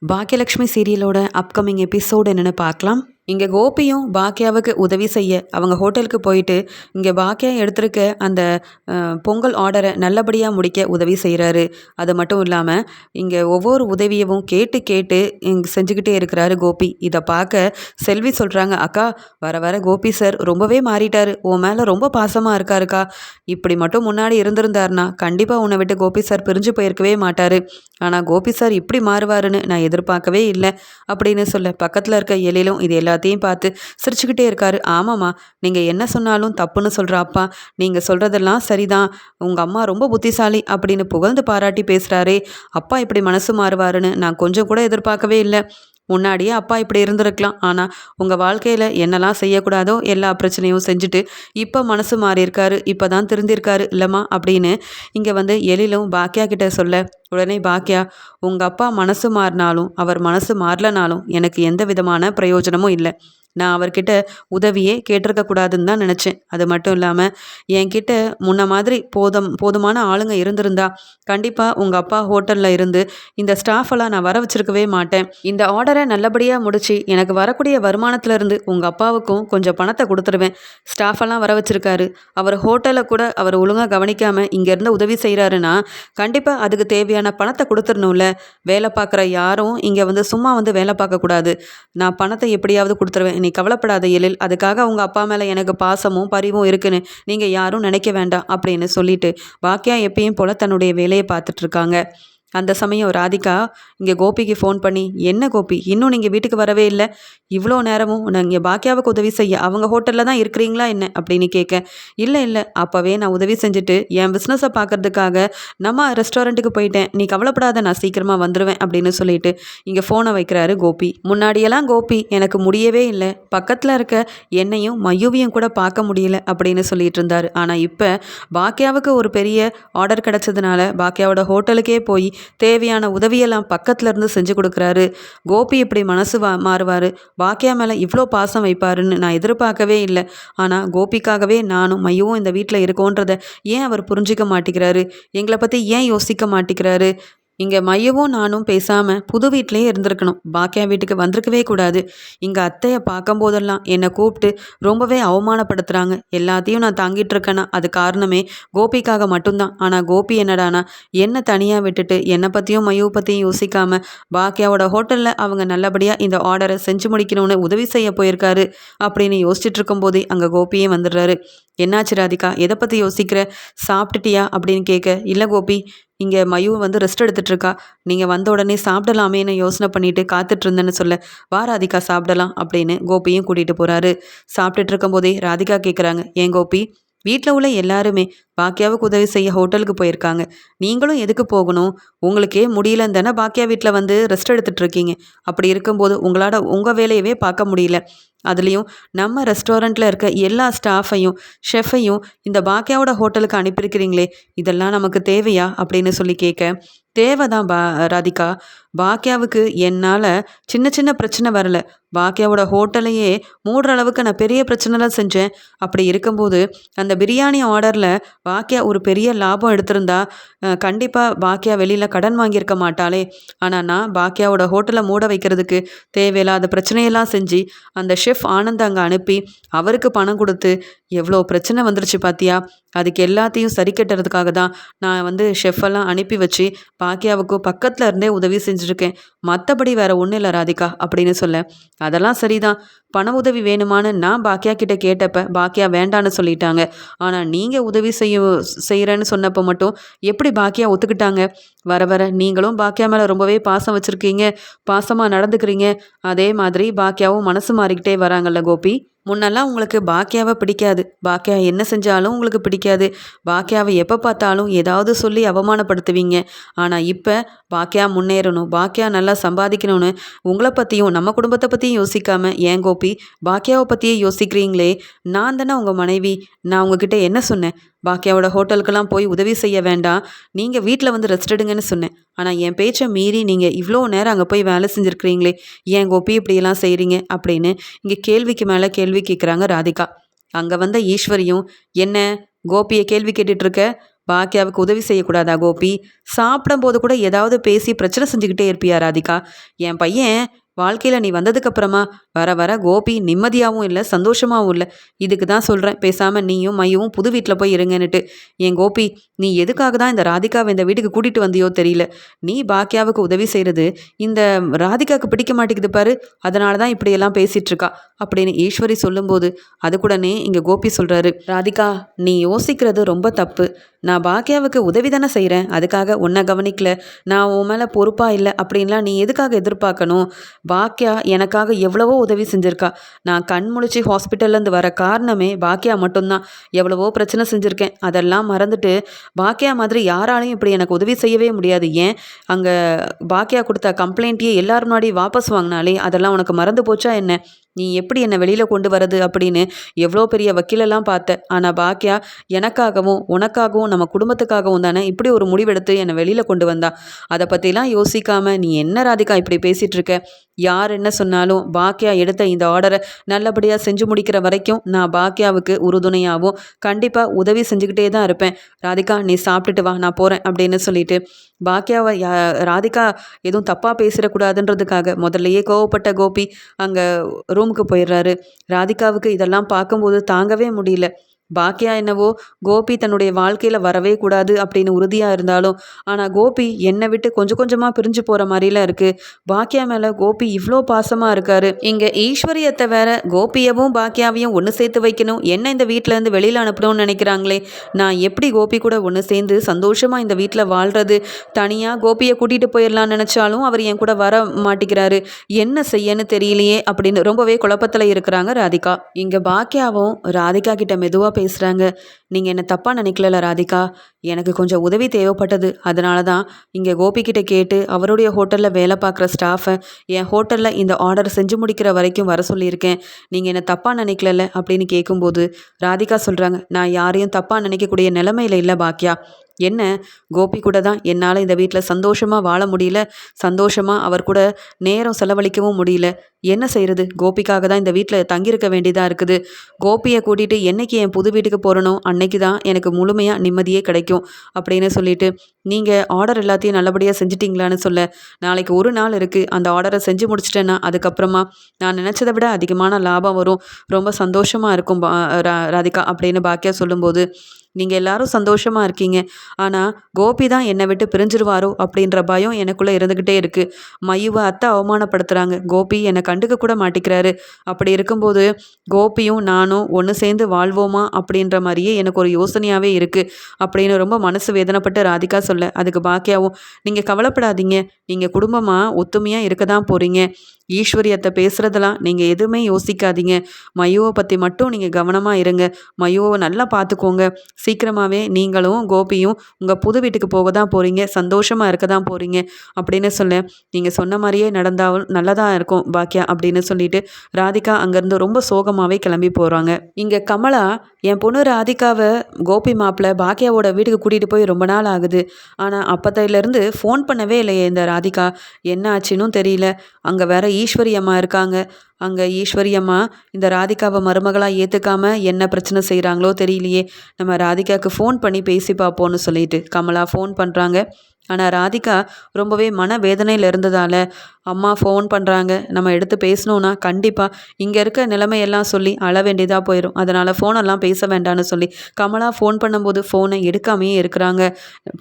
Baakiyalakshmi சீரியலோட upcoming episode என்னென்னு பார்க்கலாம். இங்கே கோபியும் பாக்கியாவுக்கு உதவி செய்ய அவங்க ஹோட்டலுக்கு போயிட்டு இங்கே பாக்கியா எடுத்திருக்க அந்த பொங்கல் ஆர்டரை நல்லபடியாக முடிக்க உதவி செய்கிறாரு. அது மட்டும் இல்லாமல் இங்கே ஒவ்வொரு உதவியவும் கேட்டு கேட்டு இங்கே செஞ்சுக்கிட்டே இருக்கிறாரு கோபி. இதை பார்க்க செல்வி சொல்கிறாங்க, அக்கா வர வர கோபி சார் ரொம்பவே மாறிட்டாரு, உன் மேலே ரொம்ப பாசமாக இருக்காருக்கா. இப்படி மட்டும் முன்னாடி இருந்திருந்தாருனா கண்டிப்பாக உன்னை விட்டு கோபி சார் பிரிஞ்சு போயிருக்கவே மாட்டார். ஆனால் கோபி சார் இப்படி மாறுவாருன்னு நான் எதிர்பார்க்கவே இல்லை அப்படின்னு சொல்ல பக்கத்தில் இருக்க எழிலும் இது எல்லாத்தையும் பார்த்து சிரிச்சுக்கிட்டே இருக்காரு. ஆமாம்மா, நீங்கள் என்ன சொன்னாலும் தப்புன்னு சொல்கிற அப்பா, நீங்கள் சொல்கிறதெல்லாம் சரிதான், உங்கள் அம்மா ரொம்ப புத்திசாலி அப்படின்னு புகழ்ந்து பாராட்டி பேசுகிறாரே. அப்பா இப்படி மனசு மாறுவாருன்னு நான் கொஞ்சம் கூட எதிர்பார்க்கவே இல்லை. முன்னாடியே அப்பா இப்படி இருந்திருக்கலாம், ஆனால் உங்கள் வாழ்க்கையில் என்னெல்லாம் செய்யக்கூடாதோ எல்லா பிரச்சனையும் செஞ்சுட்டு இப்போ மனசு மாறியிருக்காரு, இப்போ தான் திருந்திருக்காரு இல்லைம்மா அப்படின்னு இங்கே எழிலும் பாக்கியா கிட்ட சொல்ல உடனே பாக்கியா, உங்கள் அப்பா மனசு மாறினாலும் அவர் மனசு மாறலனாலும் எனக்கு எந்த விதமான பிரயோஜனமும் இல்லை. நான் அவர்கிட்ட உதவியே கேட்டிருக்கக்கூடாதுன்னு தான் நினச்சேன். அது மட்டும் இல்லாமல் என்கிட்ட முன்ன மாதிரி போதுமான ஆளுங்க இருந்திருந்தா கண்டிப்பாக உங்கள் அப்பா ஹோட்டலில் இருந்து இந்த ஸ்டாஃபெல்லாம் நான் வர வச்சிருக்கவே மாட்டேன். இந்த ஆர்டரை நல்லபடியாக முடித்து எனக்கு வரக்கூடிய வருமானத்திலேருந்து உங்கள் அப்பாவுக்கும் கொஞ்சம் பணத்தை கொடுத்துருவேன். ஸ்டாஃபெல்லாம் வர வச்சுருக்காரு, அவர் ஹோட்டலில் கூட அவர் ஒழுங்காக கவனிக்காமல் இங்கேருந்து உதவி செய்கிறாருன்னா கண்டிப்பாக அதுக்கு தேவையான பணத்தை கொடுத்துடணும்ல. வேலை பார்க்குற யாரும் இங்கே சும்மா வேலை பார்க்கக்கூடாது. நான் பணத்தை எப்படியாவது கொடுத்துருவேன், நீ கவலைப்படாத எழில். அதுக்காக அவங்க அப்பா மேலே எனக்கு பாசமும் பரிவும் இருக்குன்னு நீங்கள் யாரும் நினைக்க வேண்டாம் அப்படின்னு சொல்லிட்டு பாக்கியா எப்பயும் போல் தன்னுடைய வேலையை பார்த்துட்ருக்காங்க. அந்த சமயம் ராதிகா இங்கே கோபிக்கு ஃபோன் பண்ணி, என்ன கோபி இன்னும் நீங்கள் வீட்டுக்கு வரவே இல்லை, இவ்வளோ நேரமும் நான் இங்கே பாக்கியாவுக்கு உதவி செய்ய அவங்க ஹோட்டலில் தான் இருக்கிறீங்களா என்ன அப்படின்னு கேட்க, இல்லை இல்லை அப்போவே நான் உதவி செஞ்சுட்டு என் பிஸ்னஸை பார்க்கறதுக்காக நம்ம ரெஸ்டாரண்ட்டுக்கு போயிட்டேன், நீ கவலைப்படாத நான் சீக்கிரமாக வந்துடுவேன் அப்படின்னு சொல்லிட்டு இங்கே ஃபோனை வைக்கிறாரு கோபி. முன்னாடியெல்லாம் கோபி எனக்கு முடியவே இல்லை, பக்கத்தில் இருக்க என்னையும் மையுவையும் கூட பார்க்க முடியல அப்படின்னு சொல்லிட்டு இருந்தார். ஆனால் இப்போ பாக்கியாவுக்கு ஒரு பெரிய ஆர்டர் கிடச்சதுனால பாக்கியாவோட ஹோட்டலுக்கே போய் தேவையான உதவியெல்லாம் பக்கத்துல இருந்து செஞ்சு கொடுக்குறாரு. கோபி இப்படி மனசு மாறுவார், பாக்கியா மேலே இவ்வளோ பாசம் வைப்பாருன்னு நான் எதிர்பார்க்கவே இல்லை. ஆனால் கோபிக்காகவே நானும் மையவும் இந்த வீட்டில் இருக்கோன்றதை ஏன் அவர் புரிஞ்சிக்க மாட்டேங்கிறாரு, எங்களை பற்றி ஏன் யோசிக்க மாட்டேங்கிறாரு. இங்கே மையவும் நானும் பேசாமல் புது வீட்டிலேயே இருந்திருக்கணும், பாக்கியா வீட்டுக்கு வந்திருக்கவே கூடாது. இங்கே அத்தையை பார்க்கும்போதெல்லாம் என்னை கூப்பிட்டு ரொம்பவே அவமானப்படுத்துகிறாங்க. எல்லாத்தையும் நான் தாங்கிட்டு இருக்கேன்னா அது காரணமே கோபிக்காக மட்டும்தான். ஆனால் கோபி என்னடானா என்னை தனியாக விட்டுட்டு என்னை பற்றியும் மையவை பற்றியும் யோசிக்காமல் பாக்கியாவோட ஹோட்டலில் அவங்க நல்லபடியாக இந்த ஆர்டரை செஞ்சு முடிக்கணும்னு உதவி செய்ய போயிருக்காரு அப்படின்னு யோசிச்சுட்டு இருக்கும்போதே அங்கே கோபியே வந்துடுறாரு. என்னாச்சு ராதிகா, எதை பற்றி யோசிக்கிற, சாப்பிட்டுட்டியா அப்படின்னு கேட்க, இல்லை கோபி இங்கே மயூ ரெஸ்ட் எடுத்துகிட்டு இருக்கா, நீங்கள் வந்த உடனே சாப்பிடலாமேன்னு யோசனை பண்ணிட்டு காத்துட்டு இருந்தேன்னு சொல்ல, வா ராதிகா சாப்பிடலாம் அப்படின்னு கோபியும் கூட்டிகிட்டு போகிறாரு. சாப்பிட்டுட்டு இருக்கும்போதே ராதிகா கேட்குறாங்க, ஏன் கோபி வீட்டில் உள்ள எல்லாருமே பாக்கியாவுக்கு உதவி செய்ய ஹோட்டலுக்கு போயிருக்காங்க, நீங்களும் எதுக்கு போகணும், உங்களுக்கே முடியலன்னு தானே பாக்கியா வீட்டில் ரெஸ்ட் எடுத்துகிட்டு இருக்கீங்க. அப்படி இருக்கும்போது உங்களால் உங்கள் வேலையவே பார்க்க முடியல, அதுலேயும் நம்ம ரெஸ்டாரண்ட்டில் இருக்க எல்லா ஸ்டாஃபையும் ஷெஃபையும் இந்த பாக்கியாவோட ஹோட்டலுக்கு அனுப்பியிருக்கிறீங்களே, இதெல்லாம் நமக்கு தேவையா அப்படின்னு சொல்லி கேட்க, தேவைதான் ராதிகா, பாக்கியாவுக்கு என்னால் சின்ன சின்ன பிரச்சனை வரல, பாக்கியாவோட ஹோட்டலையே மூடுற அளவுக்கு நான் பெரிய பிரச்சனைலாம் செஞ்சேன். அப்படி இருக்கும்போது அந்த பிரியாணி ஆர்டரில் பாக்கியா ஒரு பெரிய லாபம் எடுத்திருந்தா கண்டிப்பாக பாக்கியா வெளியில் கடன் வாங்கியிருக்க மாட்டாளே. ஆனால் நான் பாக்கியாவோட ஹோட்டலை மூட வைக்கிறதுக்கு தேவையில்லாத பிரச்சனையெல்லாம் செஞ்சு அந்த ஷெஃப் ஆனந்த் அங்கே அனுப்பி அவருக்கு பணம் கொடுத்து எவ்வளோ பிரச்சனை வந்துருச்சு பார்த்தியா. அதுக்கு எல்லாத்தையும் சரி கட்டுறதுக்காக தான் நான் ஷெஃபெல்லாம் அனுப்பி வச்சு பாக்கியாவுக்கு பக்கத்தில் இருந்தே உதவி செஞ்சுருக்கேன், மற்றபடி வேற ஒன்றும் இல்லை ராதிகா அப்படின்னு சொல்ல, அதெல்லாம் சரிதான், பண உதவி வேணுமான்னு நான் பாக்கியா கிட்ட கேட்டப்ப பாக்கியா வேண்டான்னு சொல்லிட்டாங்க. ஆனால் நீங்கள் உதவி செய்கிறேன்னு சொன்னப்போ மட்டும் எப்படி பாக்கியா ஒத்துக்கிட்டாங்க. வர வர நீங்களும் பாக்கியா மேலே ரொம்பவே பாசம் வச்சுருக்கீங்க, பாசமாக நடந்துக்கிறீங்க. அதே மாதிரி பாக்கியாவும் மனசு மாறிக்கிட்டே வராங்கல்ல கோபி. முன்னெல்லாம் உங்களுக்கு பாக்கியாவை பிடிக்காது, பாக்கியா என்ன செஞ்சாலும் உங்களுக்கு பிடிக்காது, பாக்கியாவை எப்போ பார்த்தாலும் ஏதாவது சொல்லி அவமானப்படுத்துவீங்க. ஆனால் இப்போ பாக்கியா முன்னேறணும், பாக்கியா நல்லா சம்பாதிக்கணும்னு உங்களை பற்றியும் நம்ம குடும்பத்தை பற்றியும் யோசிக்காமல் ஏன் கோபி பாக்கியாவை பற்றியே யோசிக்கிறீங்களே. நான் தானே உங்கள் மனைவி, நான் உங்ககிட்ட என்ன சொன்னேன், பாக்கியாவோட ஹோட்டலுக்கெல்லாம் போய் உதவி செய்ய வேண்டாம், நீங்கள் வீட்டில் ரெஸ்ட் எடுங்கன்னு சொன்னேன். ஆனால் என் பேச்சை மீறி நீங்கள் இவ்வளோ நேரம் அங்கே போய் வேலை செஞ்சுருக்கிறீங்களே, ஏன் கோபி இப்படியெல்லாம் செய்கிறீங்க அப்படின்னு இங்கே கேள்விக்கு மேலே கேள்வி கேட்குறாங்க ராதிகா. அங்கே ஈஸ்வரியும், என்ன கோபியை கேள்வி கேட்டுட்ருக்க, பாக்கியாவுக்கு உதவி செய்யக்கூடாதா கோபி? சாப்பிடும்போது கூட ஏதாவது பேசி பிரச்சனை செஞ்சுக்கிட்டே இருப்பியா ராதிகா? என் பையன் வாழ்க்கையில் நீ வந்ததுக்கப்புறமா வர வர கோபி நிம்மதியாகவும் இல்லை, சந்தோஷமாகவும் இல்லை. இதுக்கு தான் சொல்கிறேன், பேசாமல் நீயும் மையவும் புது வீட்டில் போய் இருங்கன்னுட்டு. என் கோபி, நீ எதுக்காக தான் இந்த ராதிகாவை இந்த வீட்டுக்கு கூட்டிகிட்டு வந்தியோ தெரியல. நீ பாக்கியாவுக்கு உதவி செய்கிறது இந்த ராதிகாவுக்கு பிடிக்க மாட்டேங்குது பாரு, அதனால தான் இப்படியெல்லாம் பேசிகிட்டு இருக்கா அப்படின்னு ஈஸ்வரி சொல்லும்போது அதுக்கூடனே இங்கே கோபி சொல்கிறாரு, ராதிகா நீ யோசிக்கிறது ரொம்ப தப்பு. நான் பாக்கியாவுக்கு உதவி தானே செய்கிறேன், அதுக்காக உன்னை கவனிக்கல, நான் உன் மேலே பொறுப்பாக இல்லை அப்படின்லாம் நீ எதுக்காக எதிர்பார்க்கணும்? பாக்கியா எனக்காக எவ்வளவோ உதவி செஞ்சுருக்கா. நான் கண் முழிச்சு ஹாஸ்பிட்டல்லேருந்து வர காரணமே பாக்கியா மட்டும்தான். எவ்வளவோ பிரச்சனை செஞ்சுருக்கேன், அதெல்லாம் மறந்துட்டு பாக்கியா மாதிரி யாராலையும் இப்படி எனக்கு உதவி செய்யவே முடியாது. ஏன் அங்கே பாக்கியா கொடுத்த கம்ப்ளைண்ட்டையே எல்லாரும் முன்னாடி வாபஸ் வாங்கினாலே அதெல்லாம் உனக்கு மறந்து போச்சா என்ன? நீ எப்படி என்னை வெளியில் கொண்டு வரது அப்படின்னு எவ்வளோ பெரிய வக்கீலெல்லாம் பார்த்த. ஆனால் பாக்கியா எனக்காகவும் உனக்காகவும் நம்ம குடும்பத்துக்காகவும் தானே இப்படி ஒரு முடிவெடுத்து என்னை வெளியில் கொண்டு வந்தா. அதை பற்றிலாம் யோசிக்காம நீ என்ன ராதிகா இப்படி பேசிகிட்டு இருக்க? யார் என்ன சொன்னாலும் பாக்கியா எடுத்த இந்த ஆர்டரை நல்லபடியாக செஞ்சு முடிக்கிற வரைக்கும் நான் பாக்கியாவுக்கு உறுதுணையாகவும் கண்டிப்பாக உதவி செஞ்சுக்கிட்டே தான் இருப்பேன். ராதிகா நீ சாப்பிட்டுட்டு வா, நான் போகிறேன் அப்படின்னு சொல்லிட்டு பாக்கியாவை ராதிகா எதுவும் தப்பாக பேசிடக்கூடாதுன்றதுக்காக முதல்லையே கோவப்பட்ட கோபி அங்கே ரூமுக்கு போயிடுறாரு. ராதிகாவுக்கு இதெல்லாம் பார்க்கும்போது தாங்கவே முடியல. பாக்கியா என்னவோ கோபி தன்னுடைய வாழ்க்கையில் வரவே கூடாது அப்படின்னு உறுதியாக இருந்தாலும், ஆனால் கோபி என்னை விட்டு கொஞ்சம் கொஞ்சமாக பிரிஞ்சு போகிற மாதிரிலாம் இருக்குது. பாக்கியா மேலே கோபி இவ்வளோ பாசமாக இருக்காரு. இங்கே ஈஸ்வரியத்தை வேற கோபியவும் பாக்கியாவையும் ஒன்று சேர்த்து வைக்கணும், என்ன இந்த வீட்டிலேருந்து வெளியில் அனுப்பணும்னு நினைக்கிறாங்களே. நான் எப்படி கோபி கூட ஒன்று சேர்ந்து சந்தோஷமாக இந்த வீட்டில் வாழ்கிறது? தனியாக கோபியை கூட்டிகிட்டு போயிடலான்னு நினச்சாலும் அவர் என் கூட வர மாட்டேங்கிறாரு. என்ன செய்யன்னு தெரியலையே அப்படின்னு ரொம்பவே குழப்பத்தில் இருக்கிறாங்க ராதிகா. இங்கே பாக்கியாவும் ராதிகா கிட்ட மெதுவாக பேசுகிறாங்க. நீங்கள் என்ன தப்பாக நினைக்கல ராதிகா, எனக்கு கொஞ்சம் உதவி தேவைப்பட்டது, அதனால தான் இங்கே கோபிக்கிட்ட கேட்டு அவருடைய ஹோட்டலில் வேலை பார்க்குற ஸ்டாஃபை என் ஹோட்டலில் இந்த ஆர்டர் செஞ்சு முடிக்கிற வரைக்கும் வர சொல்லியிருக்கேன். நீங்கள் என்ன தப்பாக நினைக்கல அப்படின்னு கேட்கும்போது ராதிகா சொல்கிறாங்க, நான் யாரையும் தப்பாக நினைக்கக்கூடிய நிலைமையில் இல்லை பாக்கியா. என்ன கோபி கூட தான் என்னால் இந்த வீட்டில் சந்தோஷமாக வாழ முடியல, சந்தோஷமாக அவர் கூட நேரம் செலவழிக்கவும் முடியல. என்ன செய்கிறது, கோபிக்காக தான் இந்த வீட்டில் தங்கியிருக்க வேண்டியதாக இருக்குது. கோபியை கூட்டிகிட்டு என்னைக்கு என் புது வீட்டுக்கு போகிறனோ அன்னைக்கு தான் எனக்கு முழுமையாக நிம்மதியே கிடைக்கும் அப்படின்னு சொல்லிட்டு, நீங்கள் ஆர்டர் எல்லாத்தையும் நல்லபடியாக செஞ்சிட்டிங்களான்னு சொல்ல, நாளைக்கு ஒரு நாள் இருக்குது, அந்த ஆர்டரை செஞ்சு முடிச்சிட்டேன்னா அதுக்கப்புறமா நான் நினச்சதை விட அதிகமான லாபம் வரும், ரொம்ப சந்தோஷமாக இருக்கும் ராதிகா அப்படின்னு பாக்கியா சொல்லும்போது, நீங்கள் எல்லாரும் சந்தோஷமாக இருக்கீங்க, ஆனால் கோபி தான் என்னை விட்டு பிரிஞ்சிருவாரோ அப்படின்ற பயம் எனக்குள்ளே இருந்துக்கிட்டே இருக்குது. மையுவை அத்தை அவமானப்படுத்துகிறாங்க, கோபி என்னை கண்டுக்க கூட மாட்டேங்கிறாரு. அப்படி இருக்கும்போது கோபியும் நானும் ஒன்று சேர்ந்து வாழ்வோமா அப்படின்ற மாதிரியே எனக்கு ஒரு யோசனையாகவே இருக்குது அப்படின்னு ரொம்ப மனசு வேதனைப்பட்டு ராதிகா சொல்ல, அதுக்கு பாக்கியாவும், நீங்கள் கவலைப்படாதீங்க, நீங்கள் குடும்பமாக ஒத்துமையாக இருக்க தான் போகிறீங்க. ஈஸ்வரியத்தை பேசுகிறதெல்லாம் நீங்கள் எதுவுமே யோசிக்காதீங்க. மையுவை பற்றி மட்டும் நீங்கள் கவனமாக இருங்க. மையுவை நல்லா பார்த்துக்கோங்க. சீக்கிரமாகவே நீங்களும் கோபியும் உங்கள் புது வீட்டுக்கு போக தான் போகிறீங்க, சந்தோஷமாக இருக்க தான் போகிறீங்க அப்படின்னு சொல்ல, நீங்கள் சொன்ன மாதிரியே நடந்தாலும் நல்லதாக இருக்கும் பாக்கியா அப்படின்னு சொல்லிட்டு ராதிகா அங்கேருந்து ரொம்ப சோகமாகவே கிளம்பி போகிறாங்க. இங்கே கமலா என் பொண்ணு ராதிகாவை கோபி மாப்பிள்ளை பாக்கியாவோட வீட்டுக்கு கூட்டிகிட்டு போய் ரொம்ப நாள் ஆகுது, ஆனால் அப்போதையிலேருந்து ஃபோன் பண்ணவே இல்லையே இந்த ராதிகா, என்ன ஆச்சுன்னு தெரியல. அங்கே வேற ஈஸ்வரி அம்மா இருக்காங்க. அங்கே ஈஸ்வரி அம்மா இந்த ராதிகாவை மருமகளாக ஏற்றுக்காம என்ன பிரச்சனை செய்கிறாங்களோ தெரியலையே, நம்ம ராதிகாவுக்கு ஃபோன் பண்ணி பேசி பார்ப்போன்னு சொல்லிட்டு கமலா ஃபோன் பண்ணுறாங்க. ஆனால் ராதிகா ரொம்பவே மனவேதனையில் இருந்ததால் அம்மா ஃபோன் பண்ணுறாங்க, நம்ம எடுத்து பேசணுன்னா கண்டிப்பாக இங்கே இருக்க நிலைமையெல்லாம் சொல்லி அழ வேண்டியதாக போயிடும், அதனால் ஃபோனெல்லாம் பேச வேண்டான்னு சொல்லி கமலா ஃபோன் பண்ணும்போது ஃபோனை எடுக்காமையே இருக்கிறாங்க.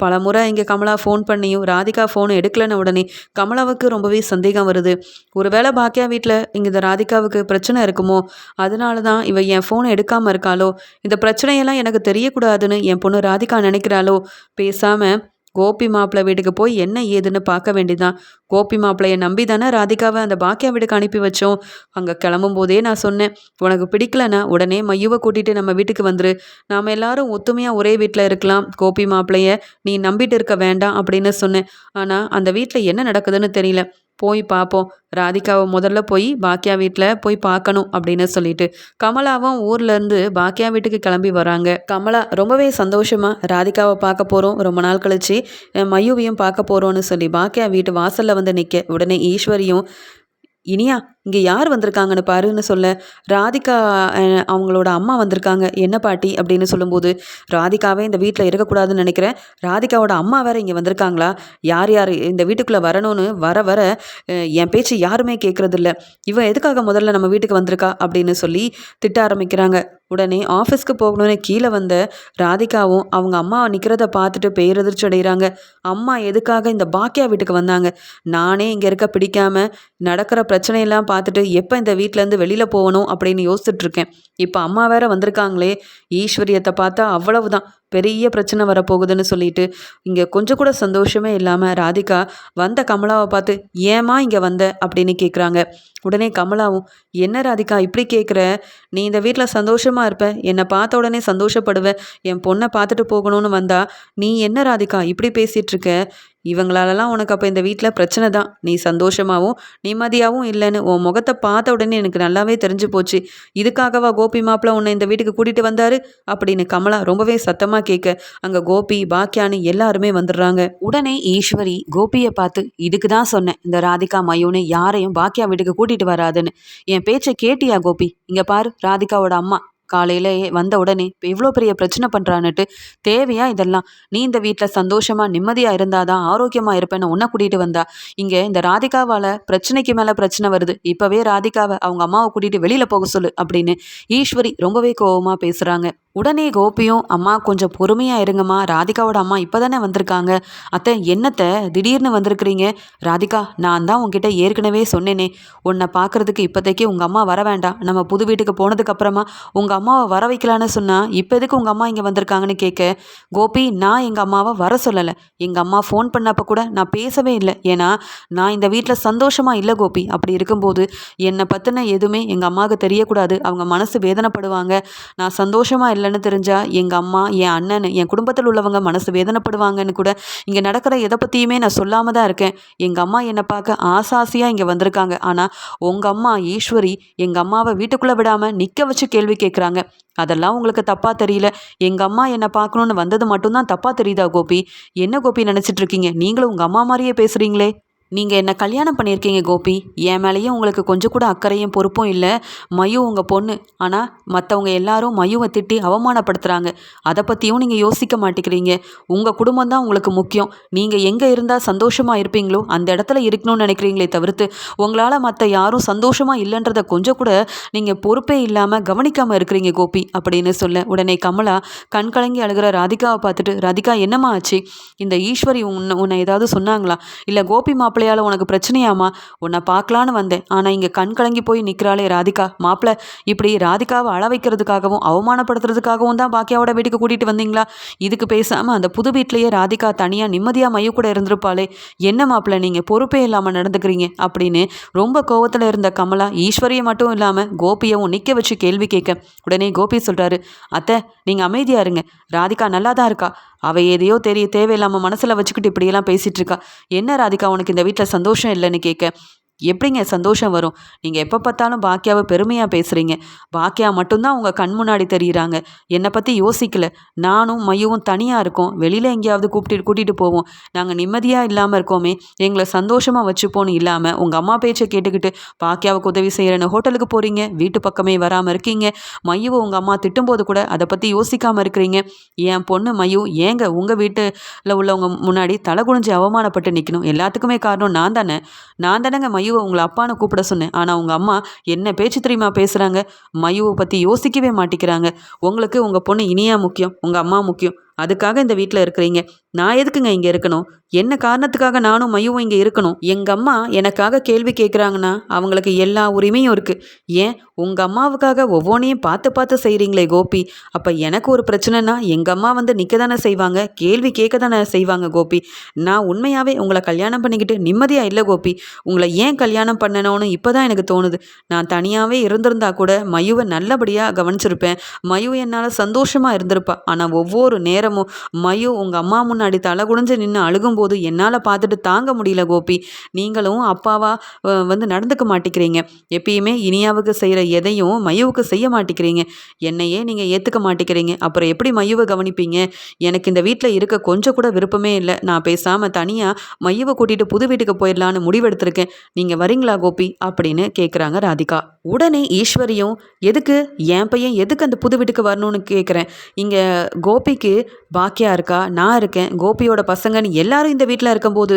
பல முறை இங்கே கமலா ஃபோன் பண்ணியும் ராதிகா ஃபோனை எடுக்கலன்னு உடனே கமலாவுக்கு ரொம்பவே சந்தேகம் வருது. ஒருவேளை பாக்கியா வீட்டில் இங்கே இந்த ராதிகாவுக்கு பிரச்சனை இருக்குமோ, அதனால தான் இவ என் ஃபோனை எடுக்காமல் இருக்காளோ, இந்த பிரச்சனையெல்லாம் எனக்கு தெரியக்கூடாதுன்னு என் பொண்ணு ராதிகா நினைக்கிறாளோ, பேசாமல் கோபி மாப்பிள்ளை வீட்டுக்கு போய் என்ன ஏதுன்னு பார்க்க வேண்டியதான். கோபி மாப்பிள்ளையை நம்பி தானே ராதிகாவை அந்த பாக்கியா வீட்டுக்கு அனுப்பி வச்சோம். அங்கே கிளம்பும் போதே நான் சொன்னேன், உனக்கு பிடிக்கலன்னா உடனே மையுவை கூட்டிகிட்டு நம்ம வீட்டுக்கு வந்துரு, நாம் எல்லாரும் ஒத்துமையாக ஒரே வீட்டில் இருக்கலாம், கோபி மாப்பிள்ளைய நீ நம்பிட்டு இருக்க வேண்டாம் அப்படின்னு சொன்னேன். ஆனால் அந்த வீட்டில் என்ன நடக்குதுன்னு தெரியல, போய் பார்ப்போம், ராதிகாவை முதல்ல போய் பாக்கியா வீட்டில் போய் பார்க்கணும் அப்படின்னு சொல்லிட்டு கமலாவும் ஊர்லேருந்து பாக்கியா வீட்டுக்கு கிளம்பி வராங்க. கமலா ரொம்பவே சந்தோஷமாக ராதிகாவை பார்க்க போகிறோம், ரொம்ப நாள் கழிச்சு மையுவையும் பார்க்க போகிறோன்னு சொல்லி பாக்கியா வீட்டு வாசலில் வந்து நிற்க, உடனே ஈஸ்வரியும், இனியா இங்கே யார் வந்திருக்காங்கன்னு பாருன்னு சொல்ல, ராதிகா அவங்களோட அம்மா வந்திருக்காங்க. என்ன பாட்டி அப்படின்னு சொல்லும்போது, ராதிகாவே இந்த வீட்டில் இருக்கக்கூடாதுன்னு நினைக்கிறேன். ராதிகாவோட அம்மா வேற இங்கே வந்திருக்காங்களா? யார் யார் இந்த வீட்டுக்குள்ளே வரணும்னு வர வர என் பேச்சு யாருமே கேட்குறதில்ல. இவன் எதுக்காக முதல்ல நம்ம வீட்டுக்கு வந்திருக்கா அப்படின்னு சொல்லி திட்ட ஆரம்பிக்கிறாங்க. உடனே ஆஃபீஸ்க்கு போகணுன்னு கீழே வந்த ராதிகாவும் அவங்க அம்மா நிற்கிறத பார்த்துட்டு பேரதிர்ச்சி அடைகிறாங்க. அம்மா எதுக்காக இந்த பாக்கியா வீட்டுக்கு வந்தாங்க? நானே இங்கே இருக்க பிடிக்காம நடக்கிற பிரச்சனையெல்லாம் பார்த்துட்டு எப்போ இந்த வீட்டிலேருந்து வெளியில் போகணும் அப்படின்னு யோசிச்சுட்டு இருக்கேன். இப்போ அம்மா வேற வந்திருக்காங்களே, ஈஸ்வரியத்தை பார்த்தா அவ்வளவுதான் பெரிய பிரச்சனை வரப்போகுதுன்னு சொல்லிட்டு இங்கே கொஞ்சம் கூட சந்தோஷமே இல்லாமல் ராதிகா வந்த கமலாவை பார்த்து ஏமா இங்கே வந்த அப்படின்னு கேட்குறாங்க. உடனே கமலாவும், என்ன ராதிகா இப்படி கேட்குற? நீ இந்த வீட்டில் சந்தோஷமாக இருப்ப, என்னை பார்த்த உடனே சந்தோஷப்படுவ, என் பொண்ணை பார்த்துட்டு போகணும்னு வந்தா நீ என்ன ராதிகா இப்படி பேசிகிட்டு இருக்க? இவங்களாலலாம் உனக்கு அப்போ இந்த வீட்டில் பிரச்சனை தான். நீ சந்தோஷமாகவும் நிம்மதியாகவும் இல்லைன்னு உன் முகத்தை பார்த்த உடனே எனக்கு நல்லாவே தெரிஞ்சு போச்சு. இதுக்காகவா கோபி மாப்பிள்ள உன்னை இந்த வீட்டுக்கு கூட்டிகிட்டு வந்தாரு அப்படின்னு கமலா ரொம்பவே சத்தமாக கேட்க, அங்கே கோபி பாக்கியானு எல்லாருமே வந்துடுறாங்க. உடனே ஈஸ்வரி கோபியை பார்த்து, இதுக்கு தான் சொன்னேன் இந்த ராதிகா மயூன்னு யாரையும் பாக்கியா வீட்டுக்கு கூட்டிகிட்டு வராதுன்னு. என் பேச்சை கேட்டியா கோபி? இங்கே பாரு, ராதிகாவோட அம்மா காலையிலே வந்த உடனே இப்போ இவ்வளோ பெரிய பிரச்சனை பண்ணுறான்னுட்டு தேவையா இதெல்லாம்? நீ இந்த வீட்டில் சந்தோஷமாக நிம்மதியாக இருந்தாதான் ஆரோக்கியமாக இருப்பேன்னு உன்னை கூட்டிகிட்டு வந்தா. இங்கே இந்த ராதிகாவால் பிரச்சனைக்கு மேலே பிரச்சனை வருது. இப்போவே ராதிகாவை அவங்க அம்மாவை கூட்டிகிட்டு வெளியில் போக சொல்லு அப்படின்னு ஈஸ்வரி ரொம்பவே கோபமாக பேசுகிறாங்க. உடனே கோபியும், அம்மா கொஞ்சம் பொறுமையாக இருங்கம்மா, ராதிகாவோட அம்மா இப்போ தானே வந்திருக்காங்க. அத்தை என்னத்தை திடீர்னு வந்திருக்கிறீங்க? ராதிகா, நான் தான் உங்ககிட்ட ஏற்கனவே சொன்னேனே, உன்னை பார்க்குறதுக்கு இப்போதைக்கு உங்கள் அம்மா வர வேண்டாம், நம்ம புது வீட்டுக்கு போனதுக்கப்புறமா உங்கள் அம்மாவை வர வைக்கலான்னு சொன்னால் இப்போ எதுக்கு உங்கள் அம்மா இங்கே வந்திருக்காங்கன்னு கேட்க, கோபி நான் எங்கள் அம்மாவை வர சொல்லலை. எங்கள் அம்மா ஃபோன் பண்ணப்போ கூட நான் பேசவே இல்லை. ஏன்னா நான் இந்த வீட்டில் சந்தோஷமாக இல்லை கோபி. அப்படி இருக்கும்போது என்னை பற்றின எதுவுமே எங்கள் அம்மாவுக்கு தெரியக்கூடாது, அவங்க மனசு வேதனைப்படுவாங்க. நான் சந்தோஷமாக இல்லை தெரிஞ்சா எங்கள் அம்மா, என் அண்ணன், என் குடும்பத்தில் உள்ளவங்க மனசு வேதனைப்படுவாங்கன்னு கூட இங்கே நடக்கிற எதை பற்றியுமே நான் சொல்லாமல் தான் இருக்கேன். எங்கள் அம்மா என்னை பார்க்க ஆசாசியாக இங்கே வந்திருக்காங்க. ஆனால் உங்கள் அம்மா ஈஸ்வரி எங்கள் அம்மாவை வீட்டுக்குள்ளே விடாமல் நிற்க வச்சு கேள்வி கேட்குறாங்க. அதெல்லாம் உங்களுக்கு தப்பாக தெரியல. எங்கள் அம்மா என்னை பார்க்கணுன்னு வந்தது மட்டும்தான் தப்பாக தெரியுதா கோபி? என்ன கோபி நினச்சிட்டு இருக்கீங்க? நீங்களும் உங்கள் அம்மா மாதிரியே பேசுகிறீங்களே. நீங்கள் என்ன கல்யாணம் பண்ணியிருக்கீங்க கோபி, என் மேலேயும் உங்களுக்கு கொஞ்சம் கூட அக்கறையும் பொறுப்பும் இல்லை. மயு உங்கள் பொண்ணு. ஆனால் மற்றவங்க எல்லாரும் மயுவை திட்டி அவமானப்படுத்துகிறாங்க. அதை பற்றியும் நீங்கள் யோசிக்க மாட்டேங்கிறீங்க. உங்கள் குடும்பம் தான் உங்களுக்கு முக்கியம். நீங்கள் எங்கே இருந்தால் சந்தோஷமாக இருப்பீங்களோ அந்த இடத்துல இருக்கணும்னு நினைக்கிறீங்களே தவிர்த்து உங்களால் மற்ற யாரும் சந்தோஷமாக இல்லைன்றதை கொஞ்சம் கூட நீங்கள் பொறுப்பே இல்லாமல் கவனிக்காமல் இருக்கிறீங்க கோபி அப்படின்னு சொல்ல, உடனே கமலா கண் கலங்கி அழுகிற ராதிகாவை பார்த்துட்டு, ராதிகா என்னம்மா ஆச்சு? இந்த ஈஸ்வரி உன்னை ஏதாவது சொன்னாங்களா? இல்லை கோபி மாப்பிள்ளையால் உனக்கு பிரச்சனையாமா? உன்னை பார்க்கலான்னு வந்தேன், ஆனால் இங்கே கண் கலங்கி போய் நிற்கிறாளே ராதிகா. மாப்பிள்ளை இப்படி ராதிகாவை அழ வைக்கிறதுக்காகவும் அவமானப்படுத்துறதுக்காகவும் தான் பாக்கியாவோட வீட்டுக்கு கூட்டிகிட்டு வந்தீங்களா? இதுக்கு பேசாமல் அந்த புது வீட்லேயே ராதிகா தனியாக நிம்மதியாக மைய கூட இருந்திருப்பாளே. என்ன மாப்பிள்ளை நீங்கள் பொறுப்பே இல்லாமல் நடந்துக்கிறீங்க அப்படின்னு ரொம்ப கோவத்தில் இருந்த கமலா ஈஸ்வரியை மட்டும் இல்லாமல் கோபியவும் நிற்க வச்சு கேள்வி கேட்க, உடனே கோபி சொல்கிறாரு, அத்தை நீங்கள் அமைதியாக இருங்க, ராதிகா நல்லா தான் இருக்கா. அவள் எதையோ தேவையில்லாமல் மனசில் வச்சுக்கிட்டு இப்படியெல்லாம் பேசிகிட்டு இருக்கா. என்ன ராதிகா உனக்கு இந்த வீட்டில் சந்தோஷம் இல்லைன்னு கேட்க, எப்படிங்க சந்தோஷம் வரும்? நீங்கள் எப்போ பார்த்தாலும் பாக்கியாவை பெருமையாக பேசுகிறீங்க. பாக்கியா மட்டும்தான் உங்கள் கண் முன்னாடி தெரியுறாங்க. என்னை பற்றி யோசிக்கல. நானும் மையவும் தனியாக இருக்கோம். வெளியில் எங்கேயாவது கூட்டிகிட்டு போவோம். நாங்கள் நிம்மதியாக இல்லாமல் இருக்கோமே, எங்களை சந்தோஷமாக வச்சுப்போன்னு இல்லாமல் உங்கள் அம்மா பேச்சை கேட்டுக்கிட்டு பாக்கியாவுக்கு உதவி செய்கிறேன்னு ஹோட்டலுக்கு போகிறீங்க. வீட்டு பக்கமே வராமல் இருக்கீங்க. மையுவை உங்கள் அம்மா திட்டும்போது கூட அதை பற்றி யோசிக்காமல் இருக்கிறீங்க. என் பொண்ணு மையு ஏங்க உங்கள் வீட்டில் உள்ளவங்க முன்னாடி தலை குனிஞ்சு அவமானப்பட்டு நிற்கணும்? எல்லாத்துக்குமே காரணம் நான் தானேங்க மயுவை உங்களை அப்பான்னு கூப்பிட சொன்னேன். ஆனால் உங்கள் அம்மா என்ன பேச்சு தெரியுமா பேசுகிறாங்க? மயுவை பற்றி யோசிக்கவே மாட்டேங்கிறாங்க. உங்களுக்கு உங்கள் பொண்ணு இனியா முக்கியம், உங்கள் அம்மா முக்கியம். அதுக்காக இந்த வீட்டில் இருக்கிறீங்க. நான் எதுக்குங்க இங்கே இருக்கணும்? என்ன காரணத்துக்காக நானும் மையவும் இங்கே இருக்கணும்? எங்கள் அம்மா எனக்காக கேள்வி கேட்குறாங்கன்னா அவங்களுக்கு எல்லா உரிமையும் இருக்குது. ஏன் உங்கள் அம்மாவுக்காக ஒவ்வொன்றையும் பார்த்து செய்கிறீங்களே கோபி. அப்போ எனக்கு ஒரு பிரச்சனைனா எங்கள் அம்மா வந்து நிற்க தானே செய்வாங்க, கேள்வி கேட்க தானே செய்வாங்க கோபி. நான் உண்மையாகவே உங்களை கல்யாணம் பண்ணிக்கிட்டு நிம்மதியாக இல்லை கோபி. உங்களை ஏன் கல்யாணம் பண்ணணும்னு இப்போ தான் எனக்கு தோணுது. நான் தனியாகவே இருந்திருந்தா கூட மயுவை நல்லபடியாக கவனிச்சிருப்பேன். மயு என்னால் சந்தோஷமாக இருந்திருப்பா. ஆனால் ஒவ்வொரு நேரம் நேரமும் மயு உங்கள் அம்மா முன்னாடி தலை குனிஞ்சு நின்று அழுகும்போது என்னால் பார்த்துட்டு தாங்க முடியல கோபி. நீங்களும் அப்பாவா வந்து நடந்துக்க மாட்டேங்கிறீங்க. எப்பயுமே இனியாவுக்கு செய்கிற எதையும் மயுவுக்கு செய்ய மாட்டேங்கிறீங்க. என்னையே நீங்கள் ஏற்றுக்க மாட்டேங்கிறீங்க. அப்புறம் எப்படி மயுவை கவனிப்பீங்க? எனக்கு இந்த வீட்டில் இருக்க கொஞ்சம் கூட விருப்பமே இல்லை. நான் பேசாமல் தனியாக மயுவை கூட்டிகிட்டு புது வீட்டுக்கு போயிடலான்னு முடிவெடுத்திருக்கேன். நீங்கள் வரீங்களா கோபி அப்படின்னு கேட்குறாங்க ராதிகா. உடனே ஈஸ்வரியும் எதுக்கு என் பையன் எதுக்கு அந்த புது வீட்டுக்கு வரணும்னு கேட்குறேன். இங்கே கோபிக்கு பாக்கியா இருக்கா, நான் இருக்கேன், கோபியோட பசங்கன்னு எல்லாரும் இந்த வீட்டில் இருக்கும்போது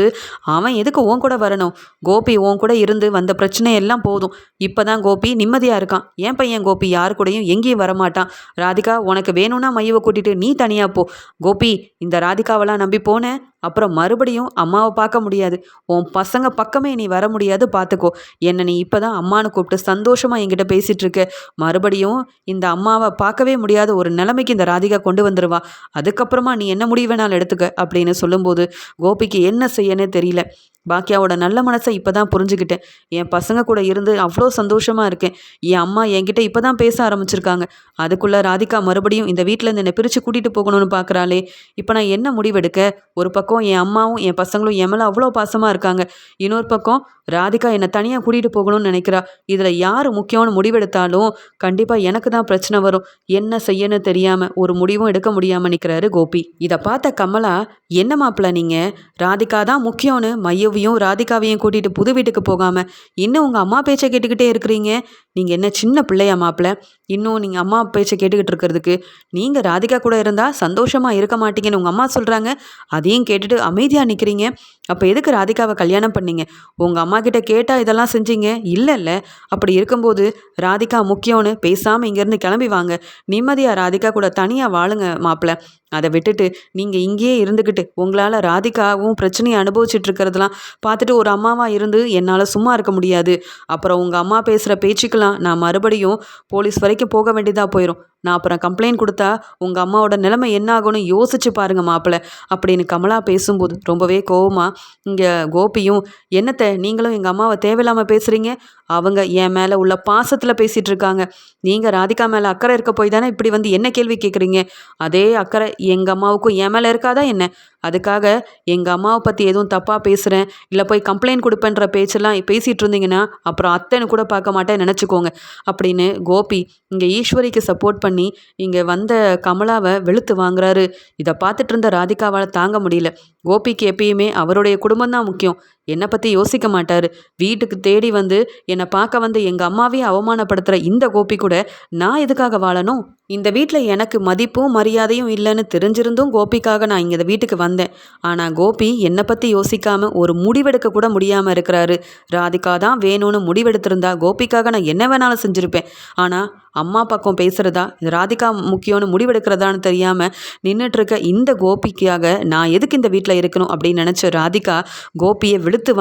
அவன் எதுக்கு உன் கூட வரணும்? கோபி உன் கூட இருந்து வந்த பிரச்சனை எல்லாம் போதும். இப்போ தான் கோபி நிம்மதியாக இருக்கான். என் பையன் கோபி யாரு கூடயும் எங்கேயும் வரமாட்டான். ராதிகா உனக்கு வேணும்னா மையவை கூட்டிகிட்டு நீ தனியாக போ. கோபி இந்த ராதிகாவெல்லாம் நம்பி போனேன் அப்புறம் மறுபடியும் அம்மாவை பார்க்க முடியாது. உன் பசங்க பக்கமே நீ வர முடியாது, பார்த்துக்கோ. என்னை நீ இப்போ தான் அம்மானு கூப்பிட்டு சந்தோஷமாக என்கிட்ட பேசிகிட்டு இருக்க. மறுபடியும் இந்த அம்மாவை பார்க்கவே முடியாத ஒரு நிலைமைக்கு இந்த ராதிகா கொண்டு வந்துடுவா. அதுக்கப்புறமா நீ என்ன முடிவு வேணாலும் எடுத்துக்க அப்படின்னு சொல்லும்போது கோபிக்கு என்ன செய்யனே தெரியல. பாக்கியாவோட நல்ல மனசை இப்போ தான் புரிஞ்சுக்கிட்டேன். என் பசங்க கூட இருந்து அவ்வளோ சந்தோஷமாக இருக்கேன். என் அம்மா என்கிட்ட இப்போ தான் பேச ஆரம்பிச்சிருக்காங்க. அதுக்குள்ளே ராதிகா மறுபடியும் இந்த வீட்டிலேருந்து என்னை பிரித்து கூட்டிகிட்டு போகணும்னு பார்க்குறாளே. இப்போ நான் என்ன முடிவெடுக்க? ஒரு பக்கம் என் அம்மாவும் என் பசங்களும் என் மேலே அவ்வளோ பாசமாக இருக்காங்க. இன்னொரு பக்கம் ராதிகா என்னை தனியாக கூட்டிகிட்டு போகணும்னு நினைக்கிறா. இதில் யார் முக்கியம்னு முடிவெடுத்தாலும் கண்டிப்பாக எனக்கு தான் பிரச்சனை வரும். என்ன செய்யன்னு தெரியாமல் ஒரு முடிவும் எடுக்க முடியாமல் நிற்கிறாரு கோபி. இதை பார்த்த கமலா, என்ன மாப்பிள்ள நீங்கள் ராதிகா தான் முக்கியம்னு மையவையும் ராதிகாவையும் கூட்டிகிட்டு புது வீட்டுக்கு போகாமல் இன்னும் உங்கள் அம்மா பேச்சை கேட்டுக்கிட்டே இருக்கிறீங்க. நீங்கள் என்ன சின்ன பிள்ளையா மாப்பிள்ள? இன்னும் நீங்கள் அம்மா பேச்சை கேட்டுக்கிட்டு இருக்கிறதுக்கு? நீங்கள் ராதிகா கூட இருந்தால் சந்தோஷமாக இருக்க மாட்டீங்கன்னு உங்கள் அம்மா சொல்கிறாங்க. அதையும் கேட்டுட்டு அமைதியாக நிற்கிறீங்க. அப்போ எதுக்கு ராதிகாவை கல்யாணம் பண்ணீங்க? உங்கள் அம்மா கிட்ட கேட்டால் இதெல்லாம் செஞ்சீங்க இல்லைல்ல? அப்படி இருக்கும்போது ராதிகா முக்கியம்னு பேசாமல் இங்கேருந்து கிளம்பி வாங்க. நிம்மதியாக ராதிகா கூட தனியாக வாழுங்க மாப்பிள்ள. அதை விட்டுட்டு நீங்கள் இங்கேயே இருந்துக்கிட்டு உங்களால் ராதிகாவும் பிரச்சனையை அனுபவிச்சுட்டு இருக்கிறதெல்லாம் பார்த்துட்டு ஒரு அம்மாவாக இருந்து என்னால் சும்மா இருக்க முடியாது. அப்புறம் உங்கள் அம்மா பேசுகிற பேச்சுக்கெல்லாம் நான் மறுபடியும் போலீஸ் வரைக்கும் போக வேண்டியதாக போயிடும். நான் அப்புறம் கம்ப்ளைண்ட் கொடுத்தா உங்கள் அம்மாவோட நிலைமை என்ன ஆகும்னு யோசிச்சு பாருங்கள் மாப்பிள்ள அப்படின்னு கமலா பேசும்போது ரொம்பவே கோவமாக இங்கே கோபியும், என்னத்தை நீங்களும் எங்கள் அம்மாவை தேவையில்லாமல் பேசுகிறீங்க? அவங்க என் மேலே உள்ள பாசத்தில் பேசிகிட்டு இருக்காங்க. நீங்கள் ராதிகா மேலே அக்கறை இருக்க போய் தானே இப்படி வந்து என்ன கேள்வி கேட்குறீங்க? அதே அக்கறை எங்கள் அம்மாவுக்கும் என் மேலே இருக்காதா என்ன? அதுக்காக எங்கள் அம்மாவை பற்றி எதுவும் தப்பாக பேசுகிறேன் இல்லை போய் கம்ப்ளைண்ட் கொடுப்பேன்ற பேச்செல்லாம் பேசிகிட்டு இருந்தீங்கன்னா அப்புறம் அத்தைன்னு கூட பார்க்க மாட்டேன் நினச்சிக்கோங்க அப்படின்னு கோபி இங்கே ஈஸ்வரிக்கு சப்போர்ட் பண்ணி இங்கே வந்த கமலாவை வெளுத்து வாங்குறாரு. இதை பார்த்துட்டு இருந்த ராதிகாவால் தாங்க முடியல. கோபிக்கு எப்பயுமே அவருடைய குடும்பம் தான் முக்கியம். என்னை பற்றி யோசிக்க மாட்டார். வீட்டுக்கு தேடி வந்து என்னை பார்க்க வந்து எங்கள் அம்மாவே அவமானப்படுத்துகிற இந்த கோபி கூட நான் எதுக்காக வாழணும்? இந்த வீட்டில் எனக்கு மதிப்பும் மரியாதையும் இல்லைன்னு தெரிஞ்சிருந்தும் கோபிக்காக நான் இங்கே இந்த வீட்டுக்கு வந்தேன். ஆனால் கோபி என்னை பற்றி யோசிக்காமல் ஒரு முடிவெடுக்க கூட முடியாமல் இருக்கிறாரு. ராதிகா தான் வேணும்னு முடிவெடுத்திருந்தா கோபிக்காக நான் என்ன வேணாலும் செஞ்சுருப்பேன். ஆனால் அம்மா பக்கம் பேசுகிறதா ராதிகா முக்கியம்னு முடிவெடுக்கிறதான்னு தெரியாமல் நின்றுட்டுருக்க இந்த கோபிக்காக நான் எதுக்கு இந்த வீட்டில் இருக்கணும் அப்படின்னு நினச்ச ராதிகா கோபியை வெளுத்து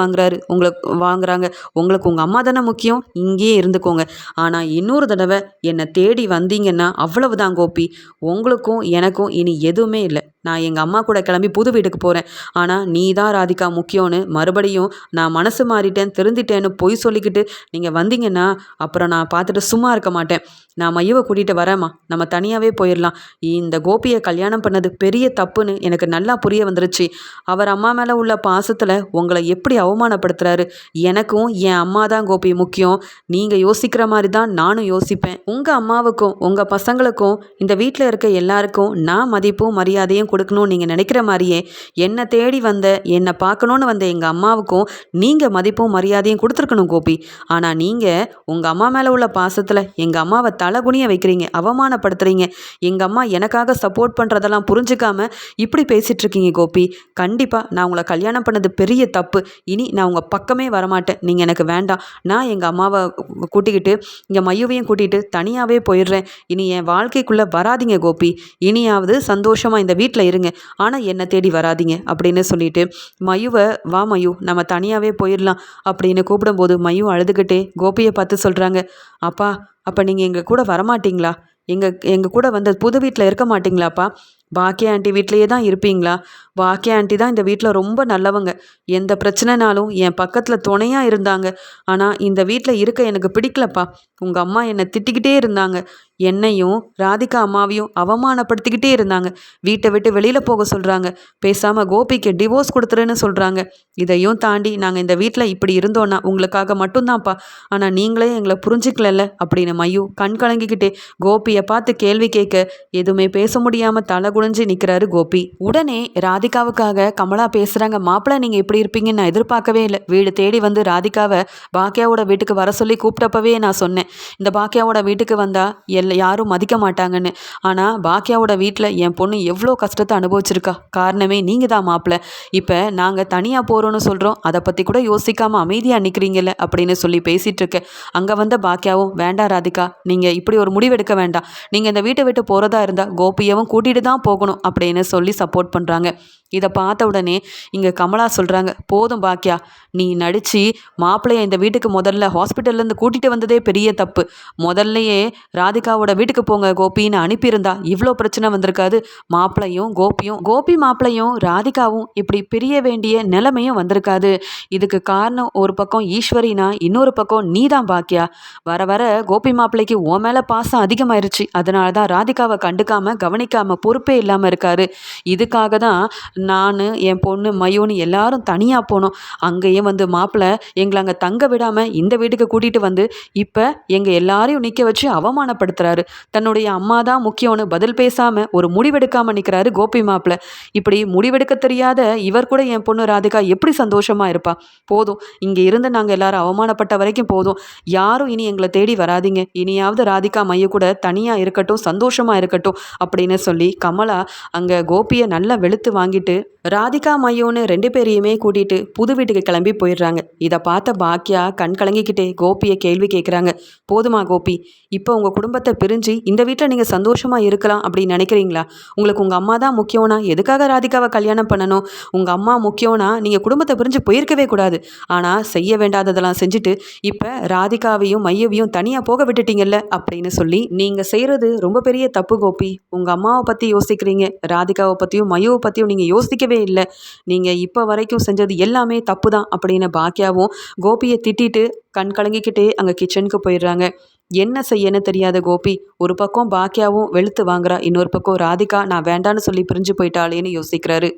வாங்குறாங்க. உங்களுக்கு உங்கள் அம்மா தானே முக்கியம், இங்கேயே இருந்துக்கோங்க. ஆனால் இன்னொரு தடவை என்னை தேடி வந்தீங்கன்னா அவ்வளவுதான் கோபி. உங்களுக்கும் எனக்கும் இனி எதுவுமே இல்லை. நான் எங்கள் அம்மா கூட கிளம்பி புது வீட்டுக்கு போகிறேன். ஆனால் நீ தான் ராதிகா முக்கியம்னு மறுபடியும் நான் மனசு மாறிட்டேன் திருந்திட்டேன்னு பொய் சொல்லிக்கிட்டு நீங்கள் வந்தீங்கன்னா அப்புறம் நான் பார்த்துட்டு சும்மா இருக்க மாட்டேன். நான் மையவை கூட்டிகிட்டு வரேம்மா, நம்ம தனியாகவே போயிடலாம். இந்த கோபியை கல்யாணம் பண்ணது பெரிய தப்புன்னு எனக்கு நல்லா புரிய வந்துருச்சு. அவர் அம்மா மேலே உள்ள பாசத்தில் உங்களை எப்படி அவமானப்படுத்துகிறாரு. எனக்கும் என் அம்மா தான் கோபி முக்கியம். நீங்கள் யோசிக்கிற மாதிரி தான் நானும் யோசிப்பேன். உங்கள் அம்மாவுக்கும் உங்கள் பசங்களுக்கும் இந்த வீட்டில் இருக்க எல்லாருக்கும் நான் மதிப்பும் மரியாதையும் கொடுக்கணும்னு நீங்கள் நினைக்கிற மாதிரியே என்னை தேடி வந்த என்னை பார்க்கணுன்னு வந்த எங்கள் அம்மாவுக்கும் நீங்கள் மதிப்பும் மரியாதையும் கொடுத்துருக்கணும் கோபி. ஆனால் நீங்கள் உங்கள் அம்மா மேலே உள்ள பாசத்தில் எங்கள் அம்மாவை தலகுனிய வைக்கிறீங்க, அவமானப்படுத்துகிறீங்க. எங்கள் அம்மா எனக்காக சப்போர்ட் பண்ணுறதெல்லாம் புரிஞ்சுக்காமல் இப்படி பேசிகிட்டு இருக்கீங்க கோபி. கண்டிப்பாக நான் உங்களை கல்யாணம் பண்ணது பெரிய தப்பு. இனி நான் உங்கள் பக்கமே வரமாட்டேன். நீங்கள் எனக்கு வேண்டாம். நான் எங்கள் அம்மாவை கூட்டிக்கிட்டு இங்கே மையுவையும் கூட்டிகிட்டு தனியாகவே போயிடுறேன். இனி என் வாழ்க்கைக்குள்ளே வராதிங்க கோபி. இனியாவது சந்தோஷமாக இந்த வீட்டில் இருங்க. ஆனால் என்னை தேடி வராதிங்க அப்படின்னு சொல்லிட்டு மயுவை, வா மயு நம்ம தனியாகவே போயிடலாம் அப்படின்னு கூப்பிடும்போது மயு அழுதுகிட்டே கோபியை பார்த்து சொல்கிறாங்க, அப்பா அப்போ நீங்கள் எங்கள் கூட வரமாட்டிங்களா? எங்கள் கூட வந்து புது வீட்டில் இருக்க மாட்டிங்களாப்பா? பாக்கியா ஆண்டி வீட்லேயே தான் இருப்பீங்களா? பாக்கியா ஆண்டி தான் இந்த வீட்டில் ரொம்ப நல்லவங்க. எந்த பிரச்சனைனாலும் என் பக்கத்தில் துணையாக இருந்தாங்க. ஆனால் இந்த வீட்டில் இருக்க எனக்கு பிடிக்கலப்பா. உங்கள் அம்மா என்னை திட்டிக்கிட்டே இருந்தாங்க. என்னையும் ராதிகா அம்மாவையும் அவமானப்படுத்திக்கிட்டே இருந்தாங்க. வீட்டை விட்டு வெளியில் போக சொல்கிறாங்க. பேசாமல் கோபிக்கு டிவோர்ஸ் கொடுத்துருன்னு சொல்கிறாங்க. இதையும் தாண்டி நாங்கள் இந்த வீட்டில் இப்படி இருந்தோன்னா உங்களுக்காக மட்டும்தான்ப்பா. ஆனால் நீங்களே எங்களை புரிஞ்சிக்கலல்ல அப்படின்னு மையு கண் கலங்கிக்கிட்டே கோபியை பார்த்து கேள்வி கேட்க எதுவுமே பேச முடியாமல் தலை குனிஞ்சு நிற்கிறாரு கோபி. உடனே ராதிகாவுக்காக கமலா பேசுகிறாங்க. மாப்பிள்ளை நீங்கள் இப்படி இருப்பீங்கன்னு நான் எதிர்பார்க்கவே இல்லை. வீடு தேடி வந்து ராதிகாவை பாக்கியாவோட வீட்டுக்கு வர சொல்லி கூப்பிட்டப்பவே நான் சொன்னேன், இந்த பாக்கியாவோட வீட்டுக்கு வந்தால் யாரும் மதிக்க மாட்டாங்கன்னு. ஆனால் பாக்கியாவோட வீட்டில் என் பொண்ணு எவ்வளோ கஷ்டத்தை அனுபவிச்சிருக்கா. காரணமே நீங்கள் தான் மாப்பிள்ளை. இப்போ நாங்கள் தனியாக போகிறோன்னு சொல்கிறோம், அதை பற்றி கூட யோசிக்காமல் அமைதியாக நிற்கிறீங்கல்ல அப்படின்னு சொல்லி பேசிகிட்டு இருக்கேன். அங்கே வந்த பாக்கியாவும், வேண்டாம் ராதிகா, நீங்கள் இப்படி ஒரு முடிவெடுக்க வேண்டாம். நீங்கள் இந்த வீட்டை விட்டு போகிறதா இருந்தால் கோபியவும் கூட்டிகிட்டு தான் போகணும் அப்படின்னு சொல்லி சப்போர்ட் பண்ணுறாங்க. இதை பார்த்த உடனே இங்கே கமலா சொல்கிறாங்க, போதும் பாக்கியா, நீ நடித்து மாப்பிள்ளையை இந்த வீட்டுக்கு முதல்ல ஹாஸ்பிட்டல்லேருந்து கூட்டிகிட்டு வந்ததே பெரிய தப்பு. முதல்லையே ராதிகாவோட வீட்டுக்கு போங்க கோபின்னு அனுப்பியிருந்தா இவ்வளோ பிரச்சனை வந்திருக்காது. மாப்பிள்ளையும் கோபி மாப்பிள்ளையும் ராதிகாவும் இப்படி பிரிய வேண்டிய நிலைமையும் வந்திருக்காது. இதுக்கு காரணம் ஒரு பக்கம் ஈஸ்வரினா இன்னொரு பக்கம் நீ தான் பாக்கியா. வர வர கோபி மாப்பிள்ளைக்கு உன் மேலே பாசம் அதிகமாயிருச்சு. அதனால தான் ராதிகாவை கண்டுக்காமல் கவனிக்காமல் பொறுப்பே இல்லாமல் இருக்காரு. இதுக்காக தான் நான் என் பொண்ணு மையோன்னு எல்லாரும் தனியாக போனோம். அங்கேயும் வந்து மாப்பிள்ளை எங்களை அங்கே தங்க விடாமல் இந்த வீட்டுக்கு கூட்டிகிட்டு வந்து இப்போ எங்கள் எல்லாரையும் நிற்க வச்சு அவமானப்படுத்துகிறாரு. தன்னுடைய அம்மா தான் முக்கியம்னு பதில் பேசாமல் ஒரு முடிவெடுக்காமல் நிற்கிறாரு கோபி மாப்பிள்ளை. இப்படி முடிவெடுக்க தெரியாத இவர் கூட என் பொண்ணு ராதிகா எப்படி சந்தோஷமாக இருப்பா. போதும், இங்கே இருந்து நாங்கள் எல்லாரும் அவமானப்பட்ட வரைக்கும் போதும். யாரும் இனி எங்களை தேடி வராதிங்க. இனியாவது ராதிகா மைய கூட தனியாக இருக்கட்டும், சந்தோஷமாக இருக்கட்டும் அப்படின்னு சொல்லி கமலா அங்கே கோபியை நல்லா வெளுத்து வாங்கிட்டு ராதிகா மையோன்னு 2 பேரையுமே கூட்டிட்டு புது வீட்டுக்கு கிளம்பி போயிடுறாங்க. இதை பார்த்த பாக்கியா கண் கலங்கிக்கிட்டே கோபியை கேள்வி கேட்குறாங்க, போதுமா கோபி, இப்போ உங்கள் குடும்பத்தை பிரிஞ்சு இந்த வீட்டில் நீங்கள் சந்தோஷமாக இருக்கலாம் அப்படின்னு நினைக்கிறீங்களா? உங்களுக்கு உங்கள் அம்மா தான் முக்கியம்னா எதுக்காக ராதிகாவை கல்யாணம் பண்ணணும்? உங்கள் அம்மா முக்கியம்னா நீங்கள் குடும்பத்தை பிரிஞ்சு போயிருக்கவே கூடாது. ஆனால் செய்ய வேண்டாததெல்லாம் செஞ்சுட்டு இப்போ ராதிகாவையும் மையவையும் தனியாக போக விட்டுட்டீங்கல்ல அப்படின்னு சொல்லி, நீங்கள் செய்கிறது ரொம்ப பெரிய தப்பு கோபி. உங்கள் அம்மாவை பற்றி யோசிக்கிறீங்க, ராதிகாவை பற்றியும் மையவை பற்றியும் நீங்கள் யோசிக்கவே இல்லை. நீங்கள் இப்போ வரைக்கும் செஞ்சது எல்லாமே தப்பு தான் அப்படின்னு பாக்கியாவும் கோபியை திட்டிட்டு கண் கலங்கிக்கிட்டே அங்கே கிச்சனுக்கு போயிடுறாங்க. என்ன செய்யன்னு தெரியாத கோபி ஒரு பக்கம் பாக்கியாவும் வெளுத்து வாங்குறா, இன்னொரு பக்கம் ராதிகா நான் வேண்டான்னு சொல்லி பிரிஞ்சு போயிட்டாளேன்னு யோசிக்கிறாரு.